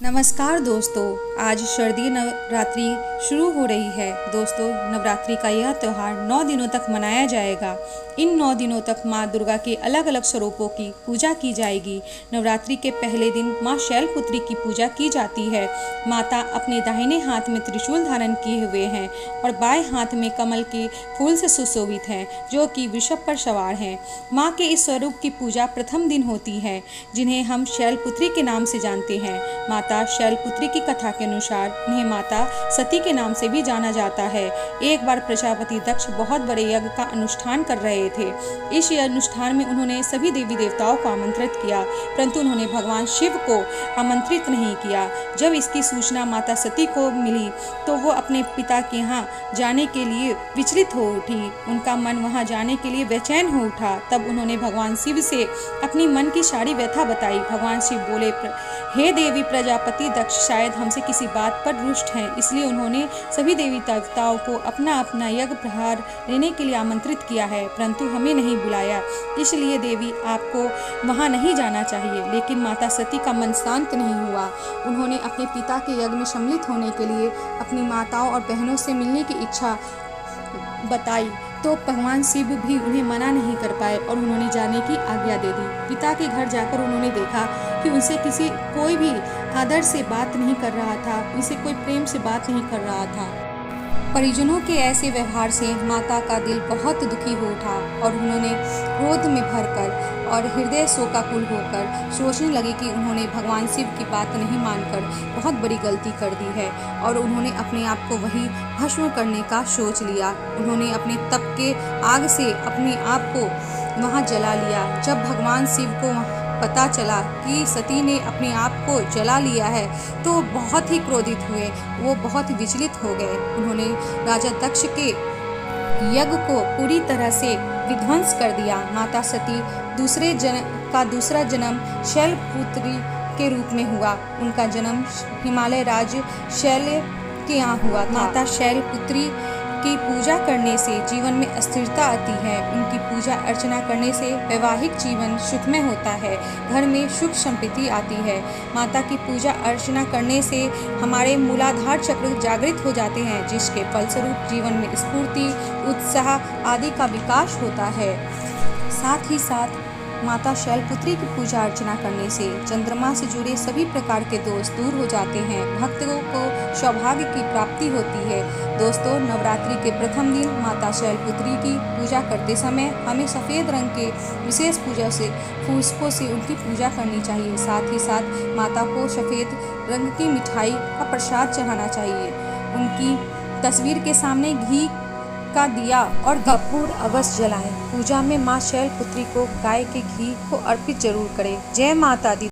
नमस्कार दोस्तों, आज शारदीय नवरात्रि शुरू हो रही है। दोस्तों, नवरात्रि का यह त्यौहार 9 दिनों तक मनाया जाएगा। इन 9 दिनों तक माँ दुर्गा के अलग अलग स्वरूपों की पूजा की जाएगी। नवरात्रि के पहले दिन माँ शैलपुत्री की पूजा की जाती है। माता अपने दाहिने हाथ में त्रिशूल धारण किए हुए हैं और बाएं हाथ में कमल के फूल से सुशोभित हैं, जो कि वृषभ पर सवार हैं। माँ के इस स्वरूप की पूजा प्रथम दिन होती है, जिन्हें हम शैलपुत्री के नाम से जानते हैं। माता शैलपुत्री की कथा के अनुसार उन्हें माता सती के नाम से भी जाना जाता है। एक बार प्रजापति दक्ष बहुत बड़े यज्ञ का अनुष्ठान कर रहे थे। इस अनुष्ठान में उन्होंने सभी देवी देवताओं को आमंत्रित किया, परंतु उन्होंने भगवान शिव को आमंत्रित नहीं किया। जब इसकी सूचना माता सती को मिली तो वो अपने पिता के यहाँ जाने के लिए विचलित हो उठी। उनका मन वहाँ जाने के लिए बेचैन हो उठा। तब उन्होंने भगवान शिव से अपनी मन की सारी व्यथा बताई। भगवान शिव बोले, हे देवी प्रजापति दक्ष शायद हमसे किसी बात पर रुष्ट हैं, इसलिए उन्होंने सभी देवी देवताओं को अपना अपना यज्ञ प्रहार लेने के लिए आमंत्रित किया है, परंतु हमें नहीं बुलाया। इसलिए देवी आपको वहां नहीं जाना चाहिए। लेकिन माता सती का मन शांत नहीं हुआ। उन्होंने अपने पिता के यज्ञ में सम्मिलित होने के लिए अपनी माताओं और बहनों से मिलने की इच्छा बताई, तो भगवान शिव भी उन्हें मना नहीं कर पाए और उन्होंने जाने की आज्ञा दे दी। पिता के घर जाकर उन्होंने देखा कि उनसे कोई भी आदर से बात नहीं कर रहा था, उनसे कोई प्रेम से बात नहीं कर रहा था। परिजनों के ऐसे व्यवहार से माता का दिल बहुत दुखी हो उठा और उन्होंने क्रोध में भरकर और हृदय शोकाकुल होकर सोचने लगे कि उन्होंने भगवान शिव की बात नहीं मानकर बहुत बड़ी गलती कर दी है और उन्होंने अपने आप को वही भस्म करने का सोच लिया। उन्होंने अपने तप के आग से अपने आप को वहाँ जला लिया। जब भगवान शिव को पता चला कि सती ने अपने आप को जला लिया है तो बहुत ही क्रोधित हुए, वो बहुत विचलित हो गए। उन्होंने राजा दक्ष के यज्ञ को पूरी तरह से विध्वंस कर दिया। माता सती दूसरा जन्म शैलपुत्री के रूप में हुआ। उनका जन्म हिमालय राज्य शैल के यहाँ हुआ था। माता शैलपुत्री की पूजा करने से जीवन में स्थिरता आती है। उनकी पूजा अर्चना करने से वैवाहिक जीवन सुखमय होता है, घर में सुख समृद्धि आती है। माता की पूजा अर्चना करने से हमारे मूलाधार चक्र जागृत हो जाते हैं, जिसके फलस्वरूप जीवन में स्फूर्ति, उत्साह आदि का विकास होता है। साथ ही साथ माता शैलपुत्री की पूजा अर्चना करने से चंद्रमा से जुड़े सभी प्रकार के दोष दूर हो जाते हैं। भक्तों को सौभाग्य की प्राप्ति होती है। दोस्तों, नवरात्रि के प्रथम दिन माता शैलपुत्री की पूजा करते समय हमें सफ़ेद रंग के विशेष पूजा से पुष्पों से उनकी पूजा करनी चाहिए। साथ ही साथ माता को सफ़ेद रंग की मिठाई का प्रसाद चढ़ाना चाहिए। उनकी तस्वीर के सामने घी का दिया और कपूर अवश्य जलाएं। पूजा में माँ शैलपुत्री को गाय के घी को अर्पित जरूर करें। जय माता दी।